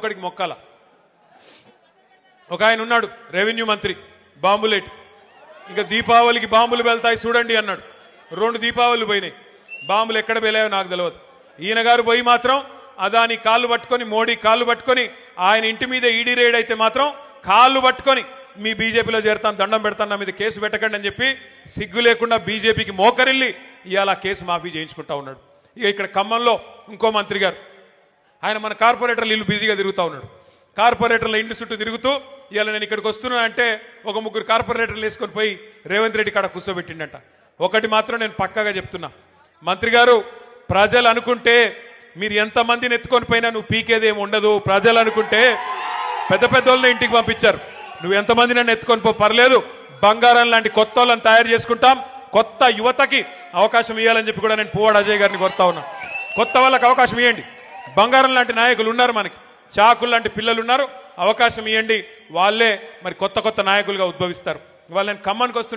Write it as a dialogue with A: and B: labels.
A: ఒక్కొక్కడికి మొక్కాల. ఒక ఆయన ఉన్నాడు రెవెన్యూ మంత్రి బాంబులేటి, ఇక దీపావళికి బాంబులు వెళ్తాయి చూడండి అన్నాడు. 2 దీపావళిలు పోయినాయి, బాంబులు ఎక్కడ పేలాయో నాకు తెలియదు. ఈయన గారు పోయి మాత్రం అదాని కాళ్ళు పట్టుకొని, మోడీ కాళ్ళు పట్టుకొని, ఆయన ఇంటి మీద ఈడీ రేడ్ అయితే మాత్రం కాళ్ళు పట్టుకొని మీ బీజేపీలో చేరుతాను, దండం పెడతాను, నా మీద కేసు పెట్టకండి అని చెప్పి సిగ్గు లేకుండా బీజేపీకి మోకరిల్లి ఇవాళ కేసు మాఫీ చేయించుకుంటా ఉన్నాడు. ఇక ఇక్కడ ఖమ్మంలో ఇంకో మంత్రి గారు, ఆయన మన కార్పొరేటర్లు ఇల్లు బిజీగా తిరుగుతూ ఉన్నాడు. కార్పొరేటర్ల ఇంటి చుట్టూ తిరుగుతూ ఇవాళ నేను ఇక్కడికి వస్తున్నా అంటే ఒక 3 కార్పొరేటర్లు వేసుకొని పోయి రేవంత్ రెడ్డి కాడ కూర్చోబెట్టిండట. ఒకటి మాత్రం నేను పక్కాగా చెప్తున్నా, మంత్రి గారు, ప్రజలు అనుకుంటే మీరు ఎంతమందిని ఎత్తుకొని పోయినా నువ్వు పీకేదేమి ఉండదు. ప్రజలు అనుకుంటే పెద్ద పెద్ద వాళ్ళని ఇంటికి పంపించారు, నువ్వు ఎంతమంది నన్ను ఎత్తుకొని పో, పర్లేదు, బంగారం లాంటి కొత్త వాళ్ళని తయారు చేసుకుంటాం, కొత్త యువతకి అవకాశం ఇవ్వాలని చెప్పి కూడా నేను పువ్వాడ అజయ్ గారిని కోరుతా ఉన్నా. కొత్త వాళ్ళకి అవకాశం ఇవ్వండి. బంగారం లాంటి నాయకులు ఉన్నారు, మనకి చాకులు లాంటి పిల్లలు ఉన్నారు, అవకాశం ఇవ్వండి. వాళ్ళే మరి కొత్త కొత్త నాయకులుగా ఉద్భవిస్తారు. వాళ్ళు నేను ఖమ్మానికి వస్తుంటే